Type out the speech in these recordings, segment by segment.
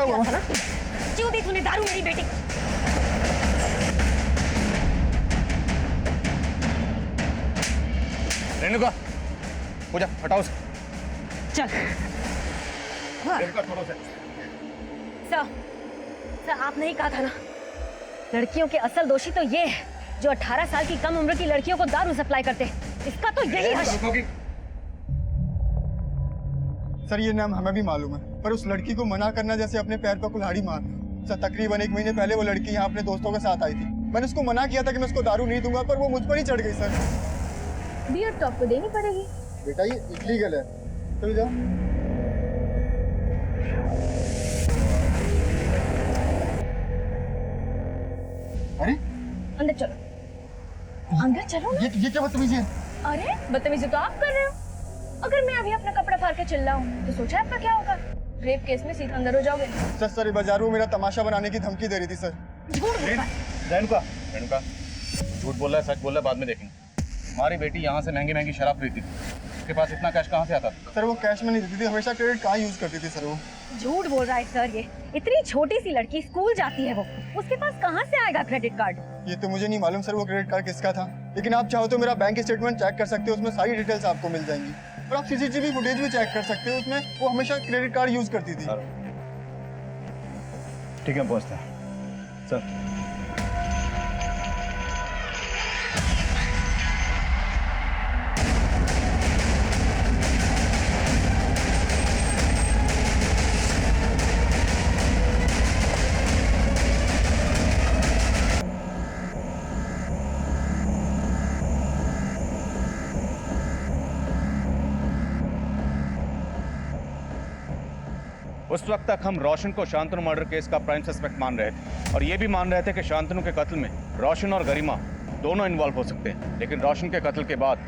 हुआ है ना? क्यों दी तूने दारू मेरी बेटी? रेणुका, पूजा हटाओ उसे। चल। रेणुका छोड़ो उसे। सर आपने ही कहा था ना, लड़कियों के असल दोषी तो ये है जो 18 साल की कम उम्र की लड़कियों को दारू सप्लाई करते हैं। इसका तो यही हश। सर ये नाम हमें भी मालूम है, पर उस लड़की को मना करना जैसे अपने पैर पर कुल्हाड़ी मारना। सर तकरीबन 1 महीने पहले वो लड़की यहाँ अपने दोस्तों के साथ आई थी। मैंने उसको मना किया था कि मैं उसको दारू नहीं दूंगा, पर वो मुझ पर ही चढ़ गई। सर बियर तो आपको देनी पड़ेगी। बेटा ये इलीगल है, चल जाओ। अरे अंदर चलो, अंदर चलो ना। ये क्या बदतमीजी है? अरे बदतमीजी तो आप कर रहे हो। अगर मैं अभी अपना कपड़ा फाड़ के चिल्लाऊं तो सोचा आपका क्या होगा? रेप केस में सीधा अंदर हो जाओगे। सर बाजारू मेरा तमाशा बनाने की धमकी दे रही थी। सर झूठ बोल रहा है। रेणुका झूठ बोल रहा है, सच बोल रहा है, बाद में देखेंगे। हमारी बेटी यहाँ से महंगी महंगी शराब खरीदती थी, उसके पास इतना कैश कहाँ से आता था? सर वो कैश में नहीं देती थी, हमेशा क्रेडिट कार्ड यूज करती थी। सर वो झूठ बोल रहा है सर। ये इतनी छोटी सी लड़की स्कूल जाती है, वो उसके पास कहाँ से आएगा क्रेडिट कार्ड? ये तो मुझे नहीं मालूम सर वो क्रेडिट कार्ड किसका था, लेकिन आप चाहो तो मेरा बैंक स्टेटमेंट चेक कर सकते हो, उसमें सारी डिटेल्स आपको मिल जाएंगी। और आप सीसीटीवी फुटेज भी चेक कर सकते हो, उसमें वो हमेशा क्रेडिट कार्ड यूज करती थी। ठीक है, पहुँचते हैं सर। उस वक्त तक हम रोशन को शांतनु मर्डर केस का प्राइम सस्पेक्ट मान रहे थे और ये भी मान रहे थे कि शांतनु के कत्ल में रोशन और गरिमा दोनों इन्वॉल्व हो सकते हैं। लेकिन रोशन के कत्ल के बाद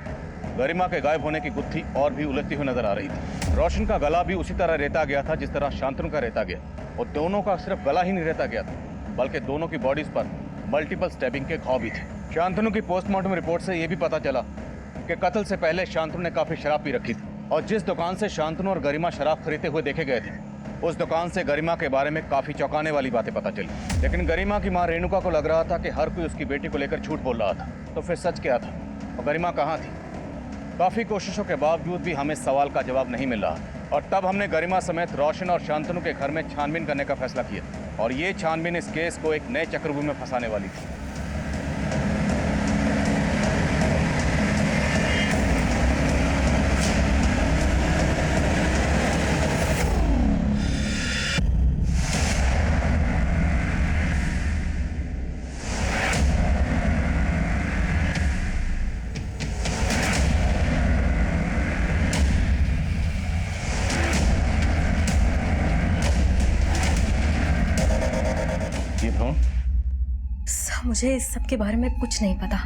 गरिमा के गायब होने की गुत्थी और भी उलझती हुई नजर आ रही थी। रोशन का गला भी उसी तरह रेता गया था जिस तरह शांतनु का रेता गया, और दोनों का सिर्फ गला ही नहीं रेता गया था, बल्कि दोनों की बॉडीज पर मल्टीपल स्टैबिंग के घाव भी थे। शांतनु की पोस्टमार्टम रिपोर्ट से यह भी पता चला कि कत्ल से पहले शांतनु ने काफी शराब पी रखी थी, और जिस दुकान से शांतनु और गरिमा शराब खरीदते हुए देखे गए थे, उस दुकान से गरिमा के बारे में काफी चौंकाने वाली बातें पता चली। लेकिन गरिमा की मां रेणुका को लग रहा था कि हर कोई उसकी बेटी को लेकर झूठ बोल रहा था, तो फिर सच क्या था और गरिमा कहाँ थी? काफी कोशिशों के बावजूद भी हमें सवाल का जवाब नहीं मिल रहा, और तब हमने गरिमा समेत रोशन और शांतनु के घर में छानबीन करने का फैसला किया, और ये छानबीन इस केस को एक नए चक्रव्यूह में फंसाने वाली थी। मुझे इस सब के बारे में कुछ नहीं पता।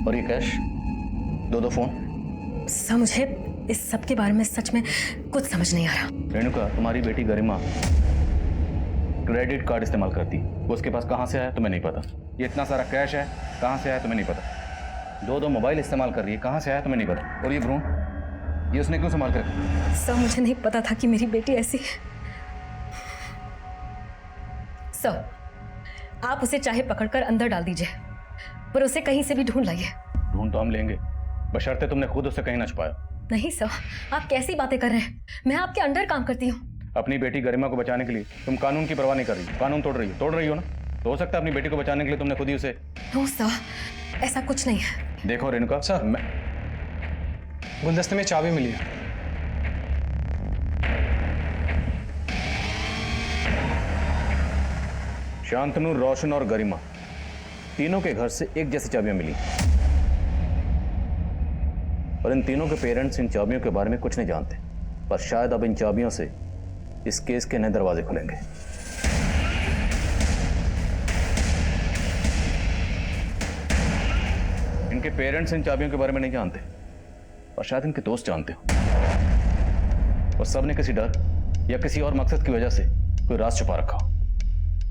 और ये कैश, दो फोन? सर मुझे इस सब के बारे में सच में कुछ समझ नहीं आ रहा। रेणुका, तुम्हारी बेटी गरिमा क्रेडिट कार्ड इस्तेमाल करती, वो उसके पास कहाँ से आया तुम्हें नहीं पता। ये इतना सारा कैश है, कहाँ से आया तुम्हें नहीं पता। दो मोबाइल इस्तेमाल कर रही है, कहाँ से आया तुम्हें नहीं पता। और ये भ्रूण, ये उसने क्यों संभाल कर? सर मुझे नहीं पता था कि मेरी बेटी ऐसी है। सर आप उसे चाहे पकड़कर अंदर डाल दीजिए, पर उसे कहीं से भी ढूंढ लाइए। ढूंढ तो हम लेंगे, बशर्ते तुमने खुद उसे कहीं न छुपाया। नहीं सर, आप कैसी बातें कर रहे हैं? मैं आपके अंडर काम करती हूँ। अपनी बेटी गरिमा को बचाने के लिए तुम कानून की परवाह नहीं कर रही, कानून तोड़ रही हो ना। तो हो सकता है अपनी बेटी को बचाने के लिए तुमने खुद ही उसे। नो सर, ऐसा कुछ नहीं है। देखो रेणुका सर, गुलदस्ते में चाबी मिली है। शांतनु, रोशन और गरिमा तीनों के घर से एक जैसी चाबियां मिली, और इन तीनों के पेरेंट्स इन चाबियों के बारे में कुछ नहीं जानते, पर शायद अब इन चाबियों से इस केस के नए दरवाजे खुलेंगे। इनके पेरेंट्स इन चाबियों के बारे में नहीं जानते, और शायद इनके दोस्त जानते हो, और सब ने किसी डर या किसी और मकसद की वजह से कोई राज छुपा रखा हो।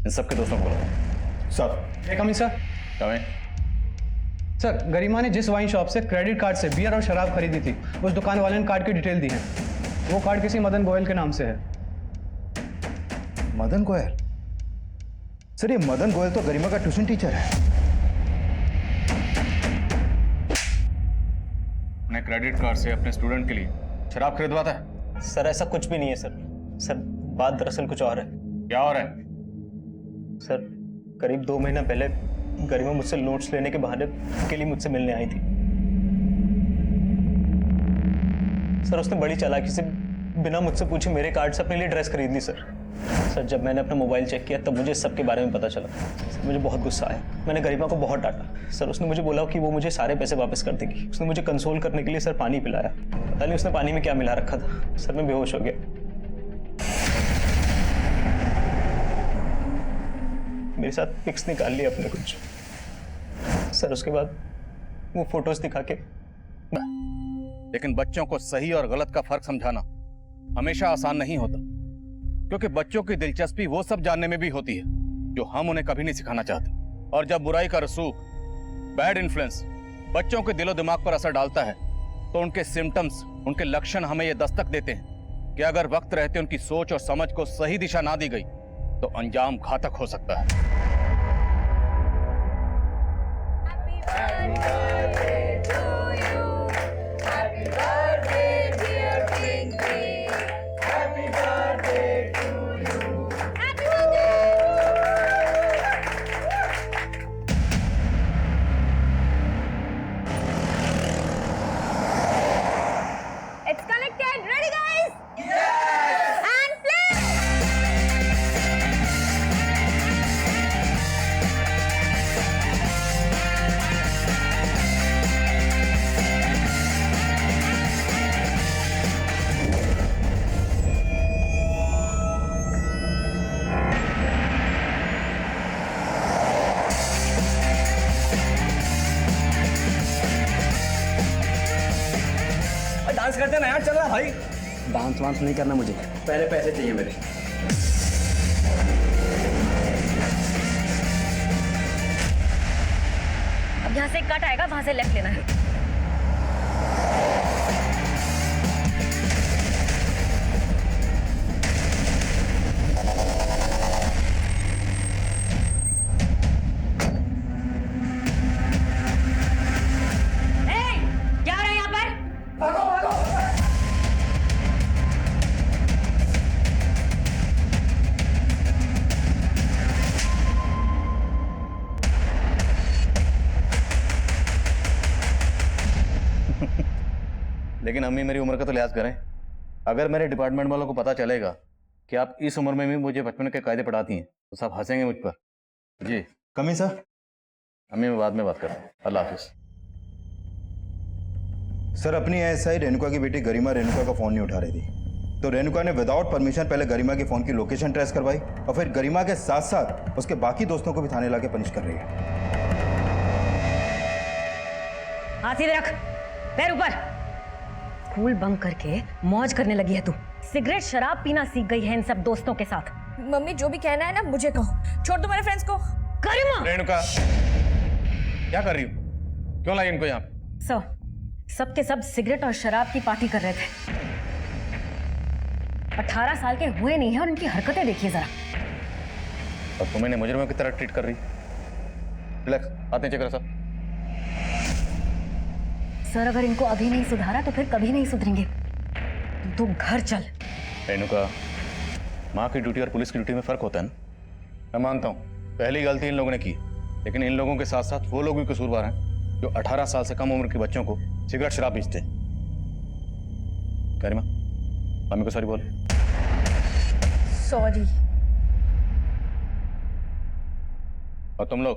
इन सबके दोस्तों को बुलाओ। Sir coming sir. कमें। सर, गरिमा ने जिस वाइन शॉप से क्रेडिट कार्ड से बियर और शराब खरीदी थी, उस दुकान वाले ने कार्ड की डिटेल दी है। वो कार्ड किसी मदन गोयल के नाम से है। मदन गोयल? सर, ये मदन गोयल तो गरिमा का ट्यूशन टीचर है। अपने क्रेडिट कार्ड से अपने स्टूडेंट के लिए शराब खरीदवाता है? सर ऐसा कुछ भी नहीं है सर। सर बात दरअसल कुछ और है। क्या हो रहा है? सर करीब 2 महीना पहले गरिमा मुझसे नोट्स लेने के बहाने के लिए मुझसे मिलने आई थी। सर उसने बड़ी चालाकी से बिना मुझसे पूछे मेरे कार्ड से अपने लिए ड्रेस खरीद ली सर। सर जब मैंने अपना मोबाइल चेक किया तब मुझे सबके बारे में पता चला। सर मुझे बहुत गुस्सा आया। मैंने गरिमा को बहुत डांटा। सर उसने मुझे बोला कि वो मुझे सारे पैसे वापस कर देगी। उसने मुझे कंसोल करने के लिए सर पानी पिलाया। पता नहीं उसने पानी में क्या मिला रखा था। सर मैं बेहोश हो गया। मेरे साथ पिक्स निकाल लिया अपने कुछ। सर उसके बाद वो फोटोज दिखा के। लेकिन बच्चों को सही और गलत का फर्क समझाना हमेशा आसान नहीं होता, क्योंकि बच्चों की दिलचस्पी वो सब जानने में भी होती है जो हम उन्हें कभी नहीं सिखाना चाहते। और जब बुराई का रसूख, बैड इन्फ्लुएंस बच्चों के दिलो दिमाग पर असर डालता है तो उनके सिम्टम्स, उनके लक्षण हमें ये दस्तक देते हैं कि अगर वक्त रहते उनकी सोच और समझ को सही दिशा ना दी गई तो अंजाम घातक हो सकता है। It's connected. Ready, guys? Yes! And play! Dance करते ना यार, चल रहा भाई। डांस वांस नहीं करना मुझे, पहले पैसे चाहिए मेरे। अब यहाँ से कट आएगा, वहां से लेफ्ट लेना है। क्या हो रहा है यहाँ पर? लेकिन अम्मी मेरी उम्र का तो लिहाज करें। अगर मेरे डिपार्टमेंट वालों को पता चलेगा कि आप इस उम्र में भी मुझे बचपन के कायदे पढ़ाती हैं तो सब हंसेंगे मुझ पर। जी कमी सर। अम्मी मैं बाद में बात करता हूँ। अल्लाह हाफिज। सर, अपनी एसआई रेणुका की बेटी गरिमा रेणुका का फोन नहीं उठा रही थी, तो रेणुका ने विदाउट परमिशन पहले गरिमा के फोन की लोकेशन ट्रेस करवाई और फिर गरिमा के साथ साथ उसके बाकी दोस्तों को भी थाने लाके पनिश कर रही है। हाथ सीधे रख, पैर ऊपर। स्कूल बंक करके मौज करने लगी है तू। सिगरेट शराब पीना सीख गई है इन सब दोस्तों के साथ। मम्मी जो भी कहना है ना मुझे कहो, छोड़ दो मेरे फ्रेंड्स को। गरिमा! रेणुका क्या कर रही हो? क्यों लाई इनको यहाँ पे? सब के सब सिगरेट और शराब की पार्टी कर रहे थे। 18 साल के हुए नहीं है और इनकी हरकतें देखिए जरा। और तुम इन्हें मुजरिमों की तरह ट्रीट कर रही। रिलैक्स, आते हैं चेक करो सर। सर अगर इनको अभी नहीं सुधारा तो फिर कभी नहीं सुधरेंगे। तू घर चल। रेणुका, माँ की ड्यूटी और पुलिस की ड्यूटी में फर्क होता है ना। मैं मानता हूँ पहली गलती इन लोगों ने की, लेकिन इन लोगों के साथ साथ वो लोग भी कसूरवार हैं जो 18 साल से कम उम्र के बच्चों को सिगरेट शराब बेचते हैं। गरिमा, मम्मी को सॉरी बोल। सॉरी। और तुम लोग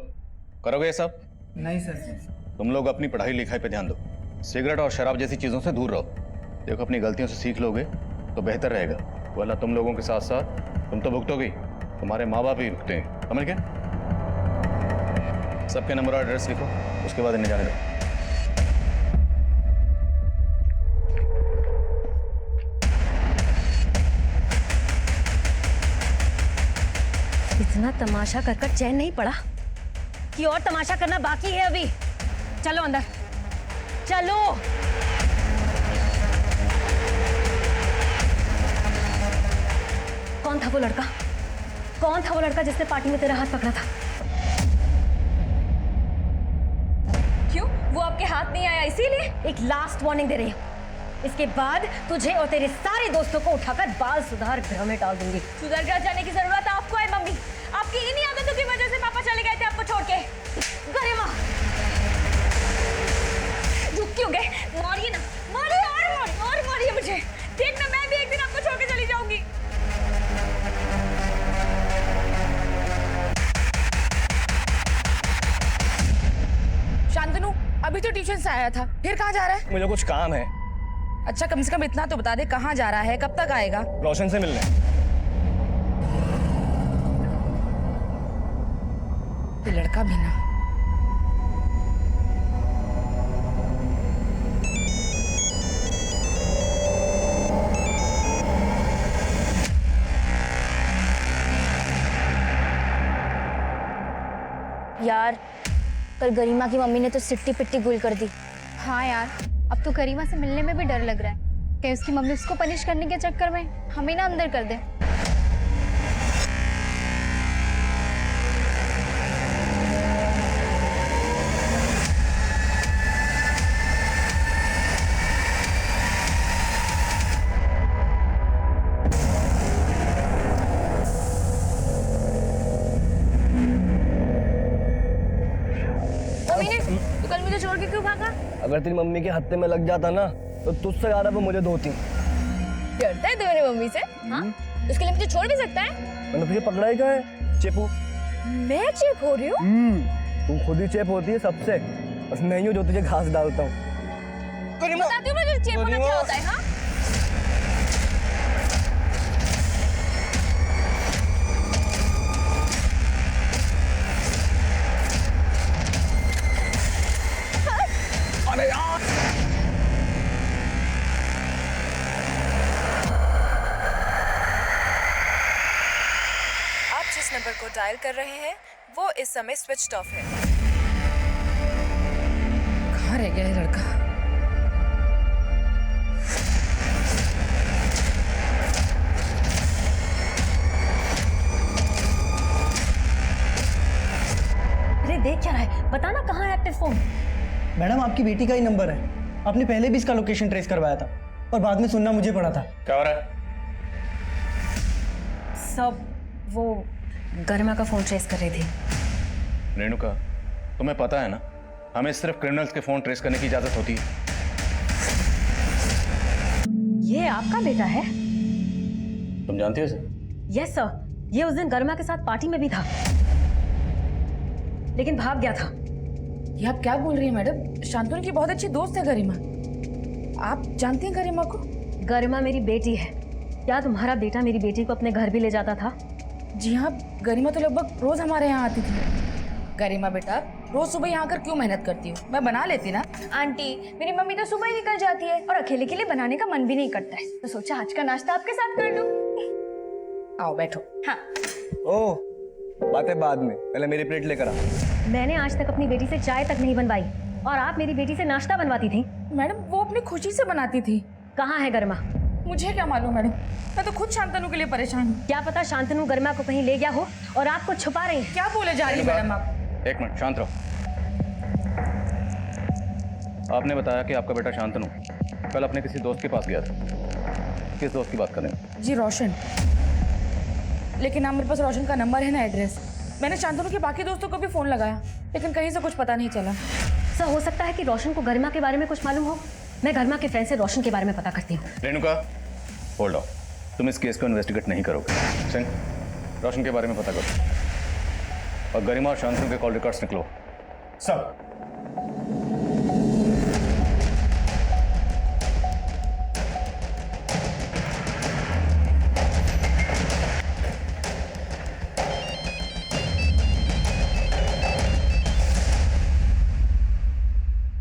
करोगे ये सब? नहीं सर। तुम लोग अपनी पढ़ाई लिखाई पे ध्यान दो, सिगरेट और शराब जैसी चीजों से दूर रहो। देखो अपनी गलतियों से सीख लोगे तो बेहतर रहेगा, वरना तुम लोगों के साथ साथ तुम तो भुगतोगे, तुम्हारे माँ बाप ही भुगतेंगे। समझ गए? सबके नंबर और एड्रेस लिखो, उसके बाद इन्हें जाने दो। इतना तमाशा कर कर चैन नहीं पड़ा कि और तमाशा करना बाकी है अभी। चलो अंदर चलो। कौन था वो लड़का? कौन था वो लड़का जिसने पार्टी में तेरा हाथ पकड़ा था? क्यों? वो आपके हाथ नहीं आया इसीलिए? एक लास्ट वार्निंग दे रही हूँ, इसके बाद तुझे और तेरे सारे दोस्तों को उठाकर बाल सुधार गृह में डाल दूंगी। सुधर कर जाने की जरूरत आपको है मम्मी। आपकी इन्हीं आदतों की वजह से पापा चले गए थे आपको छोड़ के। गरिमा, रुक क्यों गए? मारिए ना, मारिए और मारिए मुझे। देखना मैं भी एक दिन आपको छोड़ के चली जाऊंगी। शांतनु अभी तो ट्यूशन से आया था, फिर कहाँ जा रहा है? मुझे कुछ काम है। अच्छा कम से कम इतना तो बता दे कहाँ जा रहा है, कब तक आएगा? रोशन से मिलने। ये लड़का भी ना। यार कल गरिमा की मम्मी ने तो सिट्टी पिट्टी गुल कर दी। हाँ यार, अब तो गरिमा से मिलने में भी डर लग रहा है कि उसकी मम्मी उसको पनिश करने के चक्कर में हमें ना अंदर कर दे। तो कल मुझे छोड़ के क्यों भागा? अगर तेरी मम्मी के हत्थे में लग जाता ना तो तुझसे ज्यादा वो मुझे धोती। डरता है तू मेरी मम्मी से? हाँ? उसके लिए मुझे छोड़ भी सकता है? मैंने तुझे पकड़ा ही कहा है चेपू। मैं चेप हो रही हूँ? तू खुद ही चेप होती है सबसे, बस मैं ही हूँ जो तुझे घास डालता हूँ। बताती हूँ मुझे चेप होना क्या होता है। हाँ? अरे यार आप जिस नंबर को डायल कर रहे हैं वो इस समय स्विच ऑफ है। कहाँ रह गया ये लड़का? अरे देख क्या रहा है, बताना कहाँ है एक्टिव फोन? मैडम आपकी बेटी का ही नंबर है, आपने पहले भी इसका लोकेशन ट्रेस करवाया था और बाद में सुनना मुझे पड़ा था। क्या हो रहा है? सब वो गरिमा का फोन ट्रेस कर रही थी। रेणुका, तुम्हें पता है ना, हमें सिर्फ क्रिमिनल्स के फोन ट्रेस करने की इजाजत होती है। ये आपका बेटा है? तुम जानती हो इसे? यस सर, ये उस दिन गरिमा के साथ पार्टी में भी था, लेकिन भाग गया था। ये आप क्या बोल रही हैं मैडम? शांतनु की बहुत अच्छी दोस्त है गरिमा। आप जानती हैं गरिमा को? गरिमा मेरी बेटी है। क्या तुम्हारा बेटा मेरी बेटी को अपने घर भी ले जाता था? जी हाँ, गरिमा तो लगभग रोज हमारे यहाँ आती थी। गरिमा बेटा, रोज सुबह यहाँ आकर क्यों मेहनत करती हो? मैं बना लेती ना। आंटी, मेरी मम्मी तो सुबह ही निकल जाती है और अकेले के लिए बनाने का मन भी नहीं करता है, तो सोचा आज का नाश्ता आपके साथ कर लूं। आओ बैठो। हाँ। ओ, बातें बाद में, पहले मेरी प्लेट लेकर आ। मैंने आज तक अपनी बेटी से चाय तक नहीं बनवाई और आप मेरी बेटी से नाश्ता बनवाती थी। मैडम वो अपनी खुशी से बनाती थी। कहाँ है गरिमा? मुझे क्या मालूम मैडम, मैं तो खुद शांतनु के लिए परेशान हूँ। क्या पता शांतनु गरिमा को कहीं ले गया हो और आपको छुपा रही है। क्या बोले जा रही है मैडम आप? एक मिनट शांत रहो। आपने बताया कि आपका बेटा शांतनु कल अपने किसी दोस्त के पास गया था। किस दोस्त की बात कर रहे हैं? जी रोशन। लेकिन आप मेरे पास रोशन का नंबर है ना, एड्रेस। मैंने शांतनु के बाकी दोस्तों को भी फोन लगाया, लेकिन कहीं से कुछ पता नहीं चला। सर हो सकता है कि रोशन को गरिमा के बारे में कुछ मालूम हो। मैं गरिमा के फ्रेंड से रोशन के बारे में पता करती हूँ। Renuka, hold on. तुम इस केस को इन्वेस्टिगेट नहीं करोगे। सिंह, रोशन के बारे में पता करो और गरिमा और शांतनु के कॉल रिकॉर्ड्स निकलो। सब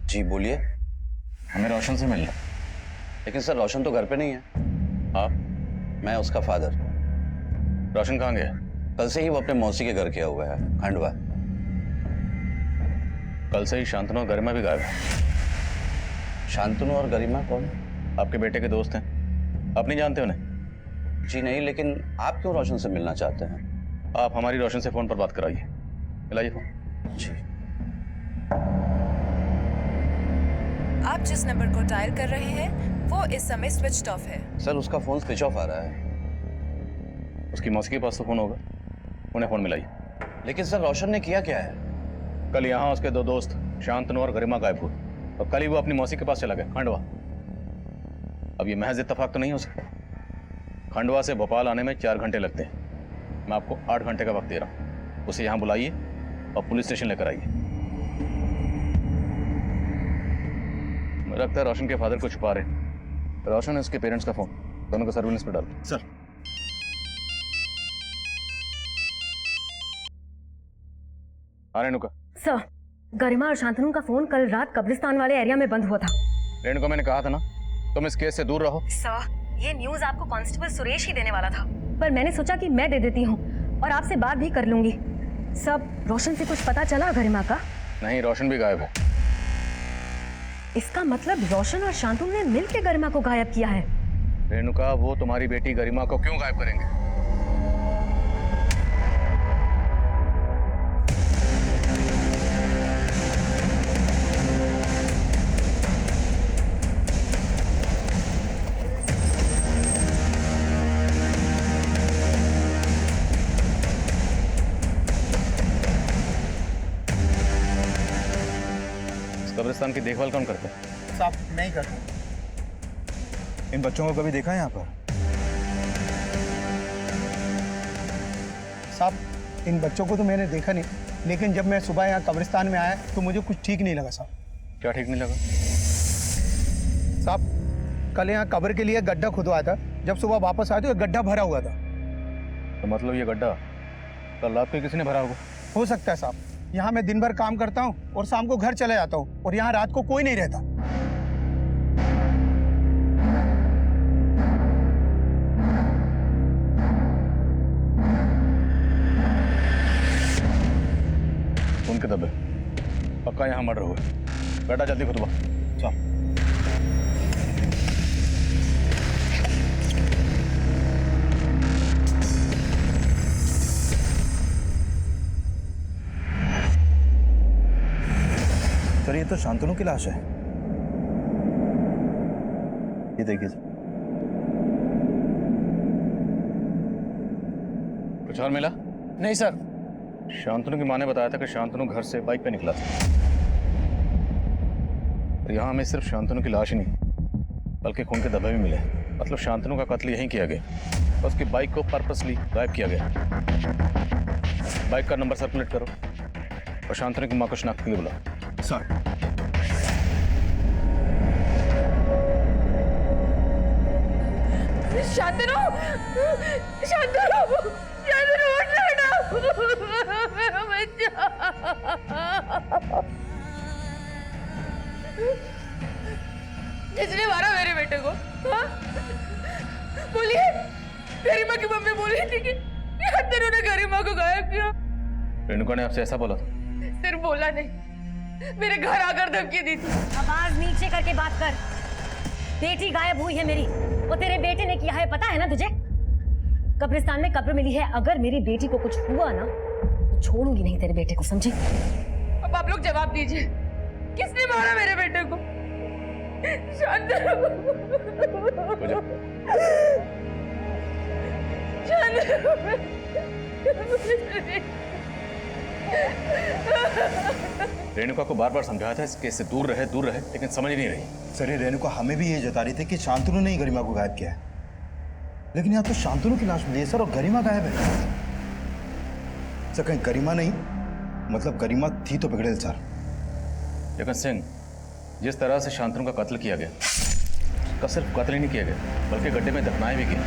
जी बोलिए। हमें रोशन से मिलना। लेकिन सर रोशन तो घर पे नहीं है। हाँ, मैं उसका फादर। रोशन कहाँ गया? कल से ही वो अपने मौसी के घर गया हुआ है, खंडवा। कल से ही शांतनु और गरिमा भी गायब है। शांतनु और गरिमा कौन? आपके बेटे के दोस्त हैं, आप नहीं जानते उन्हें? जी नहीं, लेकिन आप क्यों रोशन से मिलना चाहते हैं? आप हमारी रोशन से फोन पर बात कराइए। मिलाइए फोन। जी। आप जिस नंबर को डायल कर रहे हैं वो इस समय स्विच ऑफ है। सर उसका फोन स्विच ऑफ आ रहा है। उसकी मौसी के पास तो फोन होगा, उन्हें फोन मिलाइए। लेकिन सर रोशन ने किया क्या है? कल यहाँ उसके दो दोस्त शांतनु और गरिमा गायब हुए और कल ही वो अपनी मौसी के पास चला गया, खंडवा। अब ये महज इत्तेफाक तो नहीं हो सकता। खंडवा से भोपाल आने में 4 घंटे लगते हैं। मैं आपको 8 घंटे का वक्त दे रहा हूँ। उसे यहाँ बुलाइए और पुलिस स्टेशन लेकर आइए। मुझे लगता है रोशन के फादर को छुपा रहे। रोशन है उसके पेरेंट्स का फोन, दोनों को सर्विलेंस पे डाल। सर। हाँ रेणुका। सर, गरिमा और शांतनु का फोन कल रात कब्रिस्तान वाले एरिया में बंद हुआ था। रेणुका, मैंने कहा था ना तुम इस केस से दूर रहो। सर, ये न्यूज़ आपको कांस्टेबल सुरेश ही देने वाला था, पर मैंने सोचा कि मैं दे देती हूँ और आपसे बात भी कर लूंगी। सब रोशन से कुछ पता चला गरिमा का? नहीं, रोशन भी गायब है। इसका मतलब रोशन और शांतनु ने मिलकर गरिमा को गायब किया है। रेणुका, वो तुम्हारी बेटी गरिमा को क्यों गायब करेंगे? कब्रिस्तान की देखभाल कौन करता है? साहब नहीं करता। इन बच्चों को कभी देखा है यहाँ पर? साहब इन बच्चों को तो मैंने देखा नहीं, लेकिन जब मैं सुबह यहाँ कब्रिस्तान में आया तो मुझे कुछ ठीक नहीं लगा साहब। क्या ठीक नहीं लगा? साहब कल यहाँ कब्र के लिए गड्ढा खुदवाया था, जब सुबह वापस आया तो गड्ढा भरा हुआ था। तो मतलब ये गड्ढा कल रात को किसी ने भरा होगा? हो सकता है साहब। यहाँ मैं दिन भर काम करता हूँ और शाम को घर चले जाता हूँ और यहाँ रात को कोई नहीं रहता। उनके दबे पक्का यहाँ मर्डर हुआ। बेटा जल्दी खुतबा। चल। सर ये तो शांतनु की लाश है। ये देखिए सर। कुछ और मिला? नहीं सर। शांतनु की माँ ने बताया था कि शांतनु घर से बाइक पे निकला था। और यहाँ हमें सिर्फ शांतनु की लाश ही नहीं बल्कि खून के धब्बे भी मिले। मतलब शांतनु का कत्ल यहीं किया गया और उसकी बाइक को पर्पसली गायब किया गया। बाइक का नंबर सर्कुलेट करो और शांतनु की माँ को शनाख्त के लिए बुलाओ। सर। शांतनु! शांतनु! शांतनु उठ बेटा! मेरा बच्चा! किसने मारा मेरे बेटे को? हाँ? बोलिए! गरिमा की मम्मी बोली थी कि शांतनु ने गरिमा को गायब किया। रेणुका ने आपसे ऐसा बोला था? सिर्फ बोला नहीं, मेरे घर आकर धमकी दी थी। आवाज नीचे करके बात कर। बेटी गायब हुई है मेरी, वो तेरे बेटे ने किया है, पता है ना तुझे? कब्रिस्तान में कब्र मिली है। अगर मेरी बेटी को कुछ हुआ ना तो छोड़ूंगी नहीं तेरे बेटे को, समझी? अब आप लोग जवाब दीजिए, किसने मारा मेरे बेटे को? शांतनु! रेणुका को बार बार समझाया था इस केस से दूर रहे, लेकिन समझ नहीं रही। सर ये रेणुका हमें भी ये जता रही थी कि शांतनु ने ही गरिमा को गायब किया है, लेकिन यहाँ तो शांतनु की लाश मिली है सर और गरिमा गायब है। सर कहीं गरिमा नहीं, मतलब गरिमा थी तो बिगड़ेल सर। लेकिन सिंह, जिस तरह से शांतनु का कत्ल किया गया, उसका सिर्फ कत्ल ही नहीं किया गया बल्कि गड्ढे में दफनाए भी गया।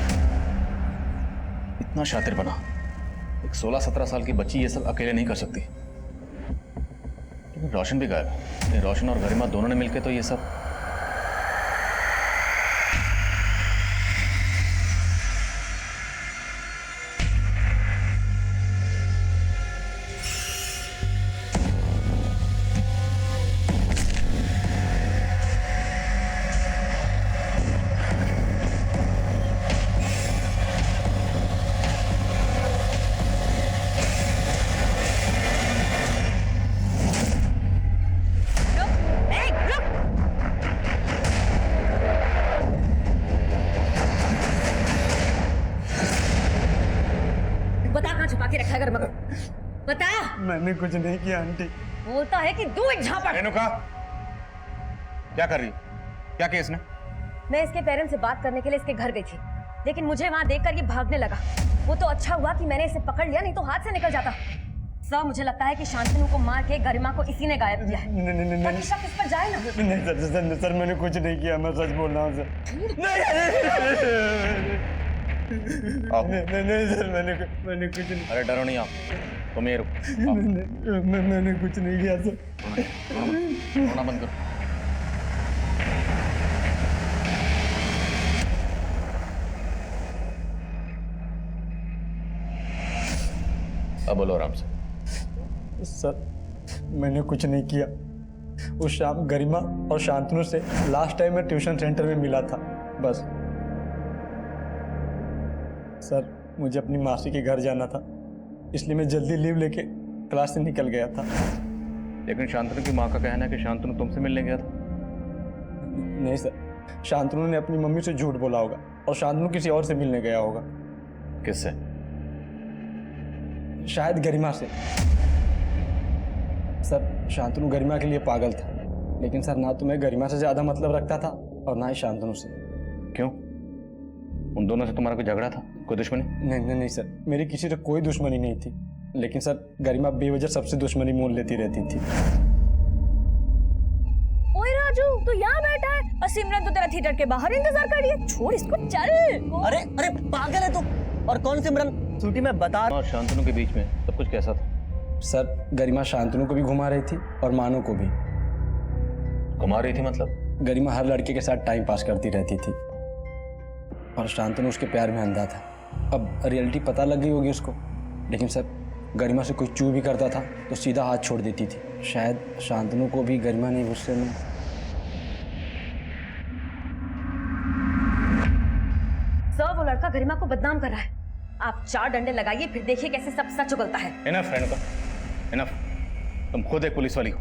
इतना शातिर बना, एक 16-17 साल की बच्ची ये सब अकेले नहीं कर सकती। लेकिन रोशन भी गायब है। रोशन और गरिमा दोनों ने मिलकर तो ये सब। मैंने कुछ नहीं किया आंटी। बोलता है कि दो एक झापड़। रेणुका, क्या कर रही हो? क्या किया इसने? मैं इसके पेरेंट्स से बात करने के लिए इसके घर गई थी, लेकिन मुझे वहां देखकर ये भागने लगा। वो तो अच्छा हुआ कि मैंने इसे पकड़ लिया, नहीं तो हाथ से निकल जाता। सर मुझे लगता है कि शांतनु को मार के गरिमा को इसी ने गायब किया है। ताकि शक इस पर जाए ना। नहीं सर, मैंने कुछ नहीं किया, मैं सच बोल रहा हूँ सर। नहीं सर, मैंने कुछ नहीं। अरे डरो नहीं आप, तुम ये रुको। मैंने कुछ नहीं किया सर। रोना बंद करो। अब बोलो आराम से। सर मैंने कुछ नहीं किया। उस शाम गरिमा और शांतनु से लास्ट टाइम मैं ट्यूशन सेंटर में मिला था, बस। सर मुझे अपनी मासी के घर जाना था, इसलिए मैं जल्दी लीव लेके क्लास से निकल गया था। लेकिन शांतनु की माँ का कहना है कि शांतनु तुमसे मिलने गया था। नहीं सर, शांतनु ने अपनी मम्मी से झूठ बोला होगा और शांतनु किसी और से मिलने गया होगा। किससे? शायद गरिमा से। सर शांतनु गरिमा के लिए पागल था, लेकिन सर ना तो मैं गरिमा से ज्यादा मतलब रखता था और ना ही शांतनु से। क्यों? उन दोनों से तुम्हारा कोई झगड़ा था, कोई दुश्मनी? नहीं सर, मेरी किसी से कोई दुश्मनी नहीं थी, लेकिन सर गरिमा बेवजह सबसे दुश्मनी मोल लेती रहती थी। ओए राजू, तू यहाँ बैठा है और सिमरन तो तेरा थिएटर के बाहर इंतजार कर रही है। छोड़ इसको, चल। अरे अरे पागल है तू। और कौन सिमरन? छुट्टी में बता। और शांतनु के बीच में सब कुछ कैसा था? सर गरिमा शांतनु को भी घुमा रही थी और मानो को भी। घुमा रही थी मतलब? गरिमा हर लड़के के साथ टाइम पास करती रहती थी और शांतनु उसके प्यार में अंधा था। अब रियलिटी पता लग गई होगी उसको, लेकिन सर गरिमा से कोई चू भी करता था तो सीधा हाथ छोड़ देती थी। शायद शांतनु को भी गरिमा ने गुस्से में। सर वो लड़का गरिमा को बदनाम कर रहा है। आप 4 डंडे लगाइए, फिर देखिए कैसे सब सच उगलता है। Enough Renuka, enough. तुम खुद एक पुलिस वाली हो,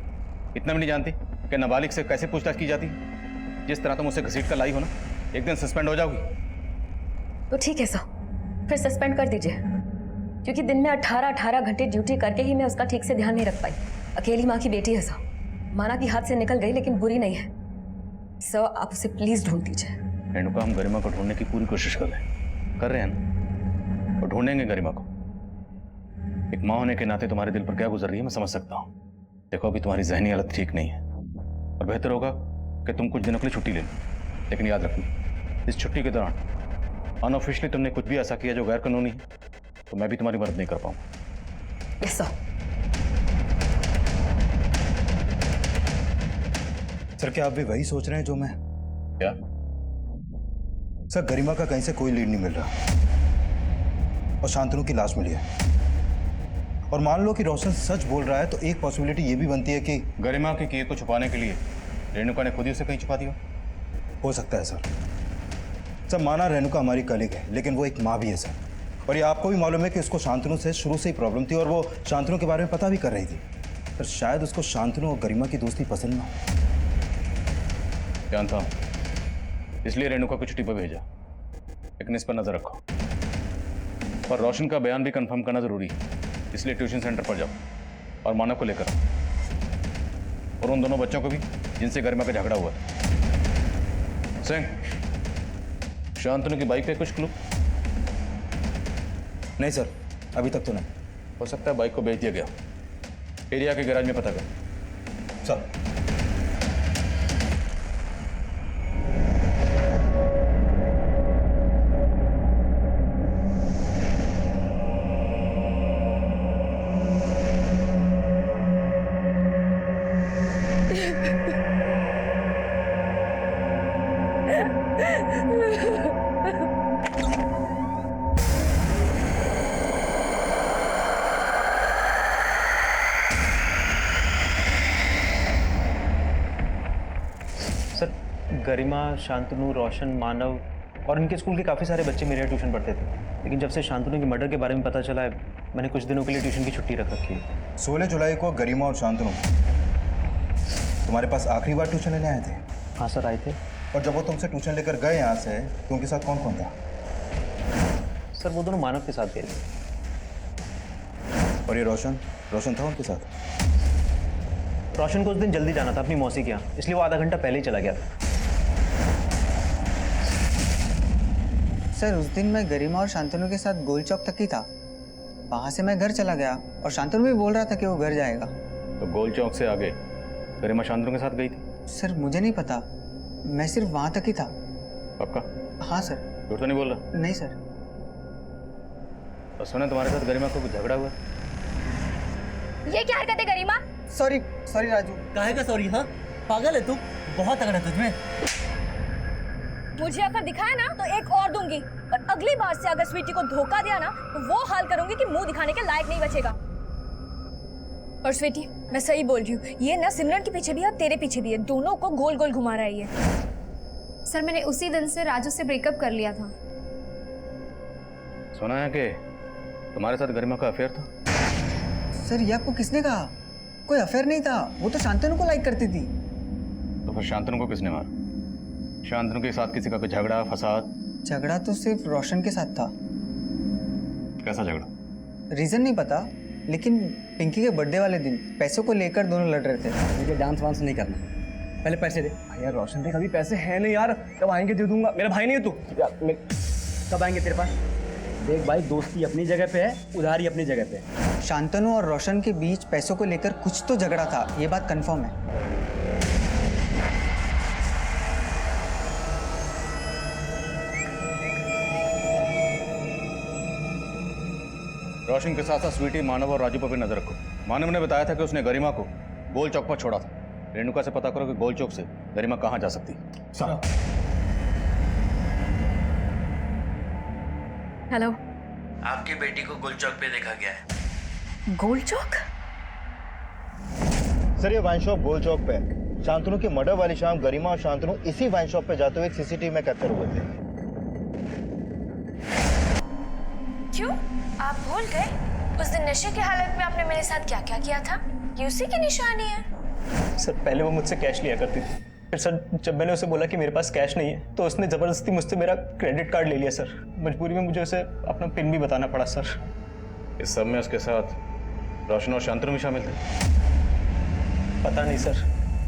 इतना भी नहीं जानती कि नाबालिग से कैसे पूछताछ की जाती है? जिस तरह तुम उसे घसीट कर लाई हो ना, एक दिन सस्पेंड हो जाओगी। तो ठीक है सर, फिर सस्पेंड कर दीजिए, क्योंकि दिन में 18 घंटे ड्यूटी करके ही मैं उसका ठीक से ध्यान नहीं रख पाई। अकेली माँ की बेटी है सर, माना कि हाथ से निकल गई लेकिन बुरी नहीं है। सर आप उसे प्लीज ढूंढ दीजिए। रेणुका, हम गरिमा को ढूंढने की पूरी कोशिश कर रहे हैं ना, और ढूंढेंगे गरिमा को। एक माँ होने के नाते तुम्हारे दिल पर क्या गुजर रही है मैं समझ सकता हूँ। देखो अभी तुम्हारी जहनी हालत ठीक नहीं है और बेहतर होगा कि तुम कुछ दिनों के लिए छुट्टी ले लो। लेकिन याद रखना, इस छुट्टी के दौरान अनऑफिशियली तुमने कुछ भी ऐसा किया जो गैर कानूनी है तो मैं भी तुम्हारी मदद नहीं कर पाऊंगा। Yes sir. सर क्या आप भी वही सोच रहे हैं जो मैं? क्या? सर गरिमा का कहीं से कोई लीड नहीं मिल रहा और शांतनु की लाश मिली है। और मान लो कि रोशन सच बोल रहा है तो एक पॉसिबिलिटी ये भी बनती है कि गरिमा के किए को छुपाने के लिए रेणुका ने खुद ही उसे कहीं छुपा दिया। हो सकता है सर। सर माना रेणुका हमारी कलीग है, लेकिन वो एक माँ भी है सर। और ये आपको भी मालूम है कि उसको शांतनु से शुरू से ही प्रॉब्लम थी और वो शांतनु के बारे में पता भी कर रही थी। पर शायद उसको शांतनु और गरिमा की दोस्ती पसंद ना हो। जानता हूँ, इसलिए रेणुका को छुट्टी पर भेजा, लेकिन इस पर नजर रखो। और रोशन का बयान भी कंफर्म करना जरूरी है, इसलिए ट्यूशन सेंटर पर जाओ और मानव को लेकर आओ, और उन दोनों बच्चों को भी जिनसे गरिमा का झगड़ा हुआ। सिंह, शांतनु की बाइक पे कुछ क्लू? नहीं सर, अभी तक तो नहीं। हो सकता है बाइक को बेच दिया गया। एरिया के गैराज में पता कर। सर गरिमा, शांतनु, रोशन, मानव और इनके स्कूल के काफ़ी सारे बच्चे मेरे यहाँ ट्यूशन पढ़ते थे। लेकिन जब से शांतनु के मर्डर के बारे में पता चला है, मैंने कुछ दिनों के लिए ट्यूशन की छुट्टी रख रखी है। 16 जुलाई को गरिमा और शांतनु तुम्हारे पास आखिरी बार ट्यूशन लेने आए थे? हाँ सर, आए थे। और जब वो तुमसे ट्यूशन लेकर गए यहाँ से, तो उनके साथ कौन कौन था? सर वो दोनों मानव के साथ गए थे। और ये रोशन? रोशन था उनके साथ? रोशन को उस दिन जल्दी जाना था अपनी मौसी के यहाँ, इसलिए वो आधा घंटा पहले ही चला गया था। सर उस दिन मैं गरिमा और शांतनु के साथ गोल चौक तक ही था, वहां से मैं घर चला गया और शांतनु भी बोल रहा था कि वो घर जाएगा। तो गोल चौक से आगे गरिमा शांतनु के साथ गई थी? सर मुझे नहीं पता, मैं सिर्फ वहां तक ही था। पक्का? हाँ सर। झूठ तो नहीं बोल रहा? नहीं सर। और सुना तुम्हारे साथ गरिमा को कुछ झगड़ा हुआ? ये क्या हरकत है गरिमा? Sorry sorry Raju. काहे का सॉरी? हाँ पागल है तू, बहुत तगड़ा है तुझमें। मुझे अगर दिखाया ना तो एक और दूंगी, और अगली बार से अगर स्वीटी को धोखा दिया ना तो वो हाल करूंगी कि मुंह दिखाने के लायक नहीं बचेगा। और स्वीटी मैं सही बोल रही हूँ, ये ना सिमरन के पीछे भी है और तेरे पीछे भी है, दोनों को गोल गोल घुमा रहा है ये। सर मैंने उसी दिन से राजू से ब्रेकअप कर लिया था। सुना है कि तुम्हारे साथ गरिमा का अफेयर था? सर ये आपको किसने कहा? कोई अफेयर नहीं था, वो तो शांतनु को लाइक करती थी। तो फिर शांतनु को किसने मारा? शांतनु के साथ किसी का कोई झगड़ा फसाद? झगड़ा तो सिर्फ रोशन के साथ था। कैसा झगड़ा? रीजन नहीं पता, लेकिन पिंकी के बर्थडे वाले दिन पैसों को लेकर दोनों लड़ रहे थे। मुझे डांस वांस नहीं करना, पहले पैसे दे। यार रोशन देख अभी पैसे हैं नहीं यार, कब आएंगे दे दूंगा। मेरा भाई नहीं है तू यार, कब आएंगे तेरे पास? देख भाई, दोस्ती अपनी जगह पे है, उधारी अपनी जगह पे है। शांतनु और रोशन के बीच पैसों को लेकर कुछ तो झगड़ा था, ये बात कंफर्म है। रोशन के साथ साथ स्वीटी, मानव और राजू पर भी नजर रखो। मानव ने बताया था कि उसने गरिमा को गोल चौक पर छोड़ा था। रेणुका से पता करो कि गोल चौक से गरिमा कहाँ जा सकती है। हेलो, आपकी बेटी को गोल चौक पे देखा गया है। गोल चौक? सर ये वाइन शॉप गोल चौक पे है। शांतनु की मर्डर वाली शाम गरिमा और शांतनु इसी वाइन शॉप पे जाते हुए सीसीटीवी में कैप्चर हुए थे। क्यों? आप भूल गए उस दिन नशे की हालत में आपने मेरे साथ क्या क्या किया था? ये उसी की निशानी है। सर पहले वो मुझसे कैश लिया करती थी, फिर सर जब मैंने उसे बोला कि मेरे पास कैश नहीं है तो उसने ज़बरदस्ती मुझसे मेरा क्रेडिट कार्ड ले लिया सर। मजबूरी में मुझे उसे अपना पिन भी बताना पड़ा सर। इस सब में उसके साथ रोशन और शांतनु भी शामिल थे? पता नहीं सर,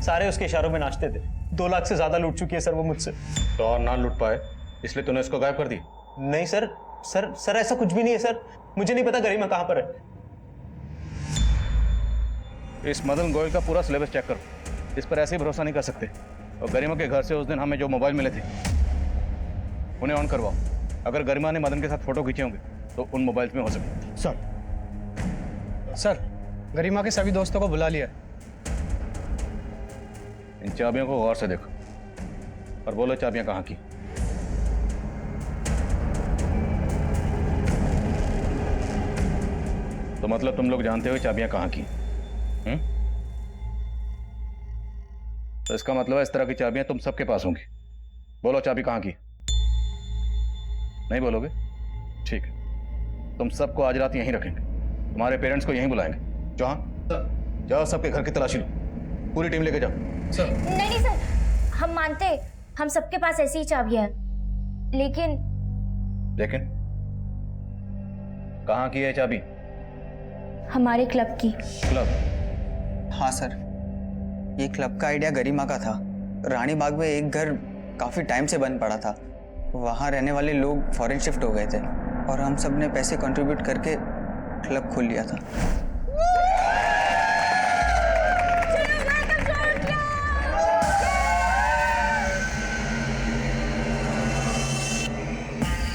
सारे उसके इशारों में नाचते थे। 2 लाख से ज़्यादा लूट चुकी है सर वो मुझसे। तो और ना लूट पाए इसलिए तूने उसको गायब कर दी? नहीं सर, सर ऐसा कुछ भी नहीं है सर। मुझे नहीं पता गरिमा कहाँ पर है। इस मदन गोयल का पूरा सिलेबस चेक करो, इस पर ऐसे ही भरोसा नहीं कर सकते। और गरिमा के घर से उस दिन हमें जो मोबाइल मिले थे उन्हें ऑन करवाओ। अगर गरिमा ने मदन के साथ फोटो खींचे होंगे तो उन मोबाइल्स में हो सकते। सर गरिमा के सभी दोस्तों को बुला लिया। इन चाबियों को गौर से देखो और बोलो चाबियां कहाँ की। तो मतलब तुम लोग जानते हो चाबियां कहाँ की? तो इसका मतलब है इस तरह की चाबियां तुम सबके पास होंगी। बोलो चाबी कहाँ की? नहीं बोलोगे? ठीक है, तुम सबको आज रात यहीं रखेंगे। तुम्हारे पेरेंट्स को यहीं बुलाएंगे। जाओ सबके घर की तलाशी लो, पूरी टीम लेके जाओ। नहीं नहीं सर, हम मानते, हम सबके पास ऐसी ही चाबी है, लेकिन कहाँ की है चाबी? हमारे क्लब की। क्लब? हाँ सर, ये क्लब का आइडिया गरिमा का था। रानी बाग में एक घर काफ़ी टाइम से बंद पड़ा था, वहाँ रहने वाले लोग फॉरेन शिफ्ट हो गए थे और हम सब ने पैसे कंट्रीब्यूट करके क्लब खोल लिया था।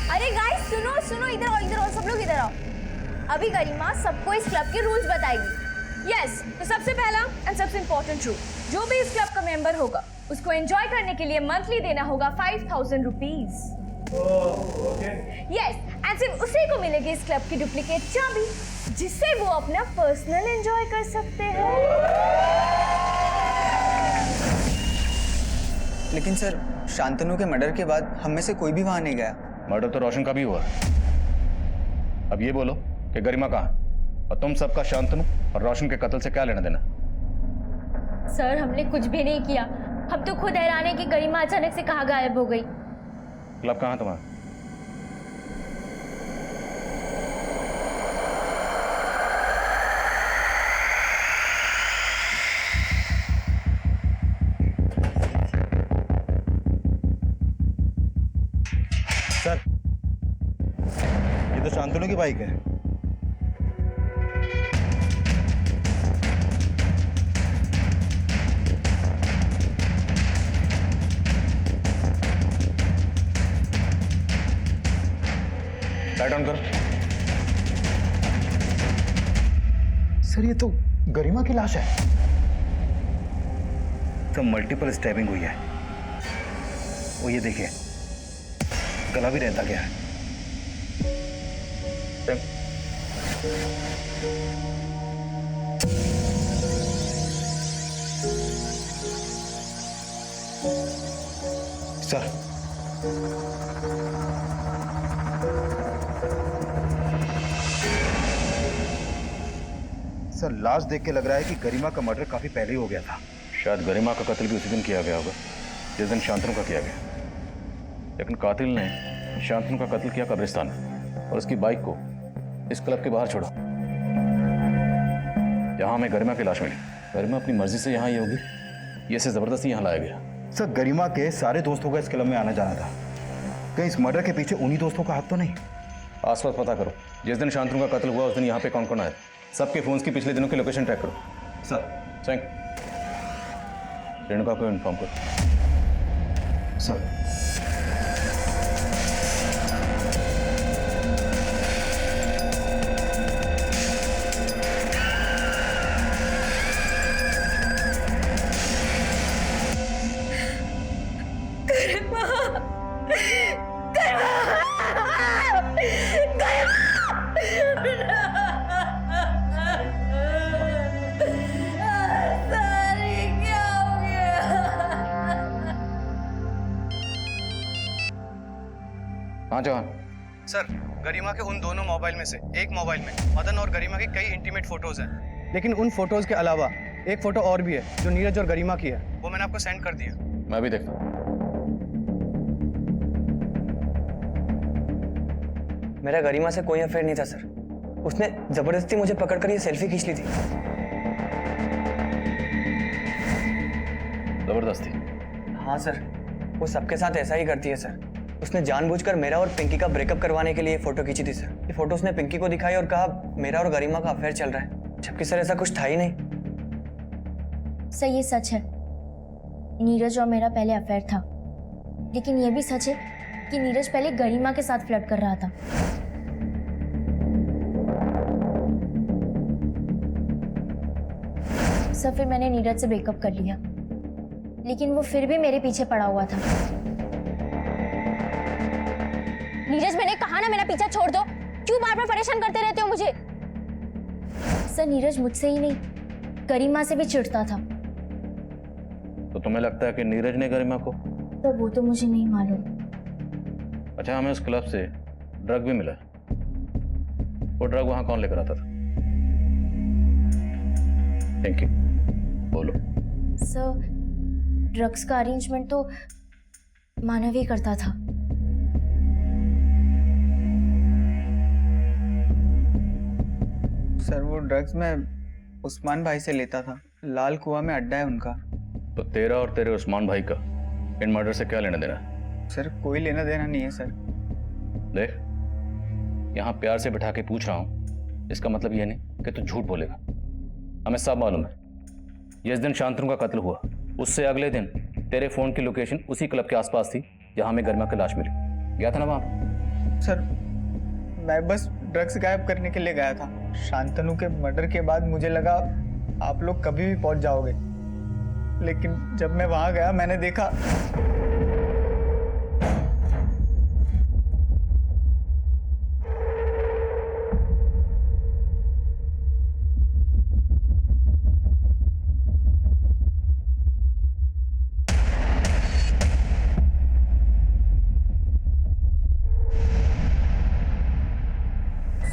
अरे गाइस सुनो सुनो, इधर आओ सब लोग इधर आओ। अभी गरिमा सबको इस क्लब के रूल्स बताएगी। यस, तो सबसे पहला एंड सबसे इम्पोर्टेंट रूल, जो भी इस क्लब का मेंबर होगा उसको एंजॉय करने के लिए मंथली देना होगा 5000 रुपीज। यस, एंड सिर्फ उसी को मिलेगी इस क्लब की डुप्लीकेट चाबी, जिससे वो अपना पर्सनल एंजॉय कर सकते हैं। लेकिन सर शांतनु के मर्डर के बाद हम में से कोई भी वहाँ नहीं गया। मर्डर तो रोशन का भी हुआ। अब ये बोलो कि गरिमा कहाँ है? और तुम सबका शांतनु और रोशन के कत्ल से क्या लेना देना? सर हमने कुछ भी नहीं किया, हम तो खुद हैरान है कि गरिमा अचानक से कहाँ गायब हो गई। क्लब कहाँ तुम्हारा? सर, ये तो शांतनु की बाइक है। लाइट ऑन कर। सर, ये तो गरिमा की लाश है। तो मल्टीपल स्टैबिंग हुई है। वो ये देखिए, गला भी रहता गया है। सर, सर, लाश देख के लग रहा है कि गरिमा का मर्डर काफी पहले ही हो गया था। शायद गरिमा का कत्ल भी उसी दिन किया गया होगा जिस दिन शांतनु का किया गया, लेकिन कातिल ने शांतनु का कत्ल किया कब्रिस्तान में और उसकी बाइक को इस क्लब के बाहर छोड़ा जहां हमें गरिमा की लाश मिली। गरिमा अपनी मर्जी से यहाँ आई होगी, ये इसे जबरदस्ती यहाँ लाया गया। सर, गरिमा के सारे दोस्तों का इस क्लब में आना जाना था। कहीं इस मर्डर के पीछे उन्हीं दोस्तों का हाथ तो नहीं? आसपास पता करो, जिस दिन शांतनु का कत्ल हुआ उस दिन यहाँ पे कौन कौन आया, सबके फोन्स की पिछले दिनों की लोकेशन ट्रैक करो। सर। सिंह, रेणुका को इन्फॉर्म करो। सर। हाँ जवान। सर, गरिमा के उन दोनों मोबाइल में से एक मोबाइल में मदन और गरिमा की कई इंटीमेट फोटोज हैं, लेकिन उन फोटोज के अलावा एक फोटो और भी है जो नीरज और गरिमा की है। वो मैंने आपको सेंड कर दिया। मैं भी देखता हूँ। मेरा गरिमा से कोई अफेयर नहीं था सर। उसने जबरदस्ती मुझे पकड़कर ये सेल्फी खींच ली थी। जबरदस्ती? हाँ सर, वो सबके साथ ऐसा ही करती है सर। उसने जानबूझकर मेरा और पिंकी का ब्रेकअप करवाने के लिए फोटो खींची थी सर। ये फोटो उसने पिंकी को दिखाई और कहा मेरा और गरिमा का अफेयर चल रहा है, जबकि सर ऐसा कुछ था ही नहीं। सर, ये सच है, नीरज और मेरा पहले अफेयर था, लेकिन ये भी सच है कि नीरज पहले गरिमा के साथ फ्लर्ट कर रहा था। सर, फिर मैंने नीरज से ब्रेकअप कर लिया, लेकिन वो फिर भी मेरे पीछे पड़ा हुआ था। नीरज, मैंने कहा ना मेरा पीछा छोड़ दो, क्यों बार बार परेशान करते रहते हो मुझे? सर, नीरज मुझसे ही नहीं, गरिमा से भी चिढ़ता था। तो तुम्हें लगता है कि नीरज ने गरिमा को? तो वो तो मुझे नहीं मालूम। अच्छा, हमें उस क्लब से ड्रग भी मिला। वो ड्रग वहां कौन लेकर आता था? थैंक यू, बोलो। सर, ड्रग्स का अरेंजमेंट तो मानव ही करता था। सर, वो ड्रग्स मैं उस्मान भाई से लेता था। लाल कुआं में अड्डा है उनका। तो तेरा और तेरे उस्मान भाई का इन मर्डर से क्या लेना देना है? सर, कोई लेना देना नहीं है सर। देख, यहाँ प्यार से बिठा के पूछ रहा हूँ, इसका मतलब ये नहीं कि तू झूठ बोलेगा। हमें सब मालूम है, जिस दिन शांतनु का कत्ल हुआ उससे अगले दिन तेरे फोन की लोकेशन उसी क्लब के आसपास थी जहाँ हमें गरिमा की लाश मिली। गया था ना वहाँ? सर, मैं बस ड्रग्स गायब करने के लिए गया था। शांतनु के मर्डर के बाद मुझे लगा आप लोग कभी भी पहुंच जाओगे, लेकिन जब मैं वहां गया मैंने देखा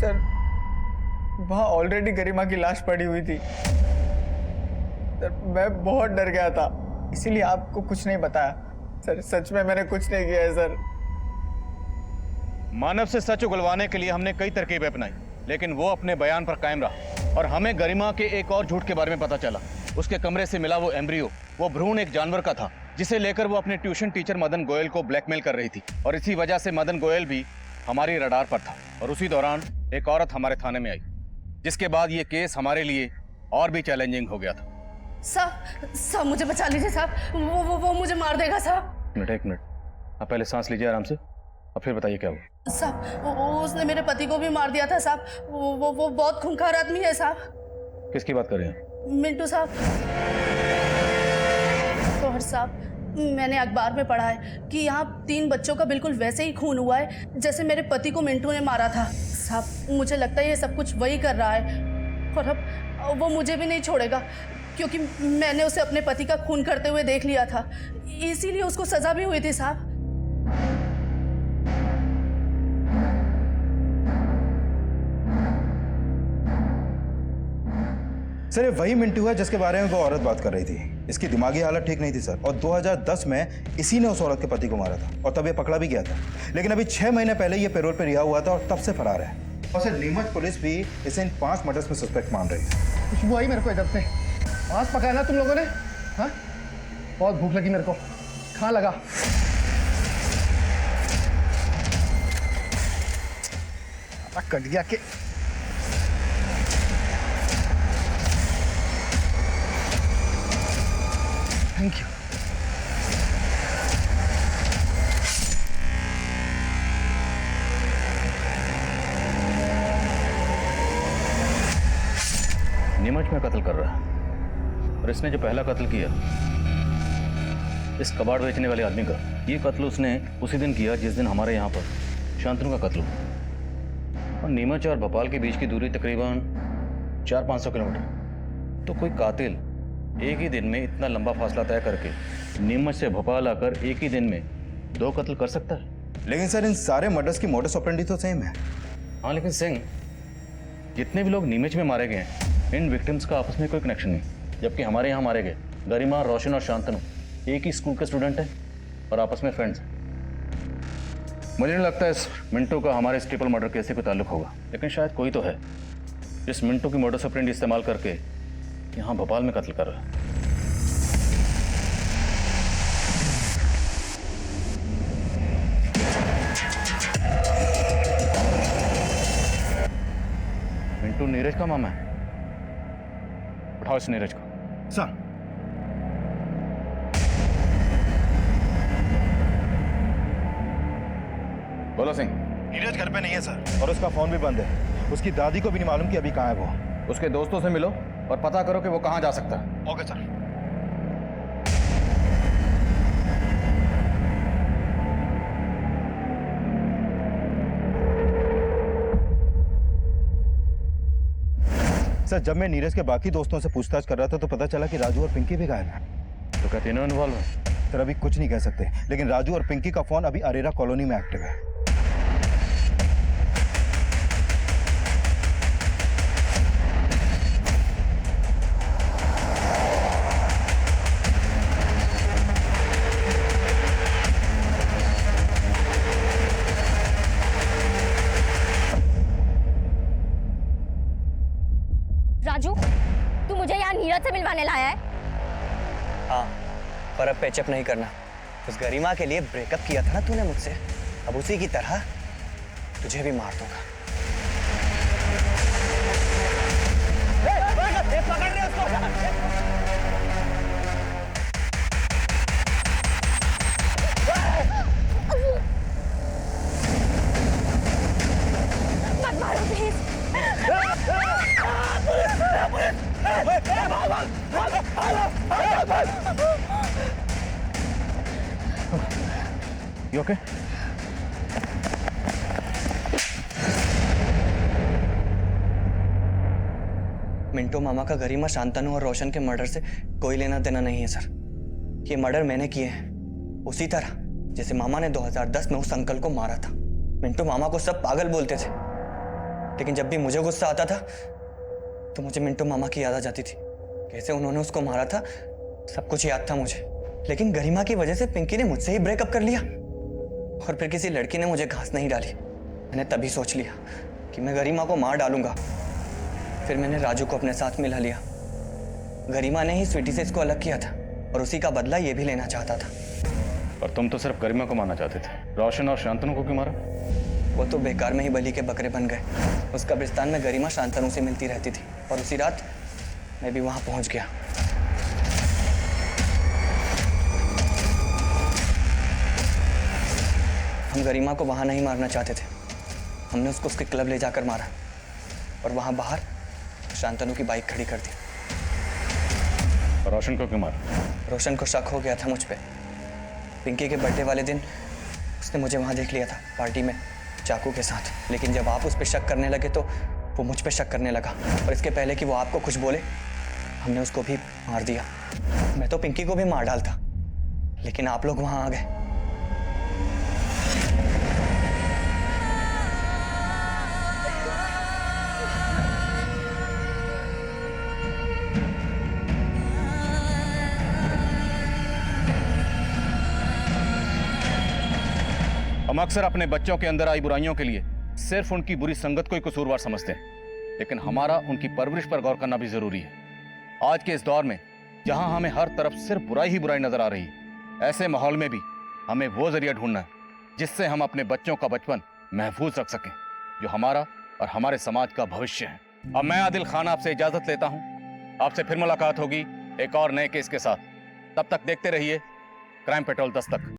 सर, वहां ऑलरेडी गरिमा की लाश पड़ी हुई थी। सर, मैं बहुत डर गया था, इसीलिए आपको कुछ नहीं बताया। सर, सच में मैंने कुछ नहीं किया है सर। मानव से सच उगलवाने के लिए हमने कई तरकीबें अपनाई, लेकिन वो अपने बयान पर कायम रहा और हमें गरिमा के एक और झूठ के बारे में पता चला। उसके कमरे से मिला वो एम्ब्रियो, वो भ्रूण एक जानवर का था जिसे लेकर वो अपने ट्यूशन टीचर मदन गोयल को ब्लैकमेल कर रही थी। और इसी वजह से मदन गोयल भी हमारी रडार पर था। और उसी दौरान एक औरत हमारे थाने में आई, जिसके बाद ये केस हमारे लिए और भी चैलेंजिंग हो गया था। साहब मुझे बचा लीजिए साहब, वो मुझे मार देगा साहब। एक मिनट, आप पहले सांस लीजिए आराम से, और फिर बताइए क्या हुआ। साहब उसने मेरे पति को भी मार दिया था साहब। वो बहुत खूंखार आदमी है साहब। किसकी बात कर रहे हैं? मिंटू साहब। तो साहब, मैंने अखबार में पढ़ा है कि यहाँ 3 बच्चों का बिल्कुल वैसे ही खून हुआ है जैसे मेरे पति को मिंटू ने मारा था। साहब मुझे लगता है ये सब कुछ वही कर रहा है, और अब वो मुझे भी नहीं छोड़ेगा, क्योंकि मैंने उसे अपने पति का खून करते हुए देख लिया था, इसीलिए उसको सजा भी हुई थी साहब। सर ये वही मिंटू है जिसके बारे में वो औरत बात कर रही थी। इसकी दिमागी हालत ठीक नहीं थी सर, और 2010 में इसी ने उस औरत के पति को मारा था, और तब ये पकड़ा भी गया था। लेकिन अभी 6 महीने पहले ये पैरोल पे रिहा हुआ था और तब से फरार है। और सर नीमच पुलिस भी इसे इन 5 मर्डर्स में सस्पेक्ट मान रही है। खुशबू आई मेरे को इधर से। मांस पकाया ना तुम लोगों ने? हाँ, बहुत भूख लगी मेरे को, खा लगा। कट गया के। Thank you. नीमच में कत्ल कर रहा है, और इसने जो पहला कत्ल किया इस कबाड़ बेचने वाले आदमी का, ये कत्ल उसने उसी दिन किया जिस दिन हमारे यहाँ पर शांतनु का कत्ल हुआ। और नीमच और भोपाल के बीच की दूरी तकरीबन 400-500 किलोमीटर। तो कोई कातिल एक ही दिन में इतना लंबा फासला तय करके नीमच से भोपाल आकर एक ही दिन में 2 कत्ल कर सकता है। लेकिन सर इन सारे मर्डर्स की मोडस ऑपरेंडी तो सेम है। हाँ, लेकिन सिंह, जितने भी लोग नीमच में मारे गए हैं, इन विक्टिम्स का आपस में कोई कनेक्शन नहीं। जबकि हमारे यहाँ मारे गए गरिमा, रोशन और शांतनु एक ही स्कूल के स्टूडेंट हैं और आपस में फ्रेंड्स हैं। मुझे नहीं लगता इस मिंटू का हमारे इस ट्रिपल मर्डर केस से कोई ताल्लुक होगा, लेकिन शायद कोई तो है इस मिंटू की मोडस ऑपरेंडी इस्तेमाल करके यहाँ भोपाल में कत्ल कर रहा है। मिंटू नीरज का मामा है। उठाओ इस नीरज को। सर बोलो सिंह। नीरज घर पे नहीं है सर, और उसका फोन भी बंद है। उसकी दादी को भी नहीं मालूम कि अभी कहाँ है वो। उसके दोस्तों से मिलो और पता करो कि वो कहाँ जा सकता है। Okay sir. सर जब मैं नीरज के बाकी दोस्तों से पूछताछ कर रहा था तो पता चला कि राजू और पिंकी भी गायब हैं। तो क्या तीनों इन्वॉल्व हैं? सर अभी कुछ नहीं कह सकते, लेकिन राजू और पिंकी का फोन अभी अरेरा कॉलोनी में एक्टिव है। राजू, तू मुझे यहाँ नीरज से मिलवाने लाया है? हाँ, पर अब पैचअप नहीं करना। उस गरिमा के लिए ब्रेकअप किया था ना तूने मुझसे, अब उसी की तरह तुझे भी मार दूंगा। मत मारो प्लीज। You okay? मिंटू मामा का गरिमा, शांतनु और रोशन के मर्डर से कोई लेना देना नहीं है सर। ये मर्डर मैंने किए हैं उसी तरह जैसे मामा ने 2010 में उस अंकल को मारा था। मिंटू मामा को सब पागल बोलते थे, लेकिन जब भी मुझे गुस्सा आता था तो मुझे मिंटू मामा की याद आ जाती थी। कैसे उन्होंने उसको मारा था सब कुछ याद था मुझे। लेकिन गरिमा की वजह से पिंकी ने मुझसे ही ब्रेकअप कर लिया, और फिर किसी लड़की ने मुझे घास नहीं डाली। मैंने तभी सोच लिया कि मैं गरिमा को मार डालूंगा। फिर मैंने राजू को अपने साथ मिला लिया। गरिमा ने ही स्वीटी से इसको अलग किया था। और उसी का बदला ये भी लेना चाहता था। पर तुम तो सिर्फ गरिमा को मारना चाहते थे, रोशन और शांतनु को क्यों मारा? वो तो बेकार में ही बलि के बकरे बन गए। उस कब्रिस्तान में गरिमा शांतनु से मिलती रहती थी और उसी रात मैं भी वहां पहुंच गया। हम गरिमा को वहां नहीं मारना चाहते थे। हमने उसको उसके क्लब ले जाकर मारा और वहां बाहर शांतनु की बाइक खड़ी कर दी। और रोशन को क्यों मारा? रोशन को शक हो गया था मुझ पे। पिंकी के बर्थडे वाले दिन उसने मुझे वहां देख लिया था पार्टी में चाकू के साथ। लेकिन जब आप उस पर शक करने लगे तो वो मुझ पे शक करने लगा और इसके पहले कि वो आपको कुछ बोले हमने उसको भी मार दिया। मैं तो पिंकी को भी मार डालता, लेकिन आप लोग वहां आ गए। हम अक्सर अपने बच्चों के अंदर आई बुराइयों के लिए सिर्फ उनकी बुरी संगत को ही कसूरवार समझते हैं, लेकिन हमारा उनकी परवरिश पर गौर करना भी जरूरी है। आज के इस दौर में जहां हमें हर तरफ सिर्फ बुराई ही बुराई नजर आ रही है, ऐसे माहौल में भी हमें वो जरिया ढूंढना है जिससे हम अपने बच्चों का बचपन महफूज रख सकें, जो हमारा और हमारे समाज का भविष्य है। अब मैं आदिल खान आपसे इजाजत लेता हूं। आपसे फिर मुलाकात होगी एक और नए केस के साथ। तब तक देखते रहिए क्राइम पेट्रोल दस्तक।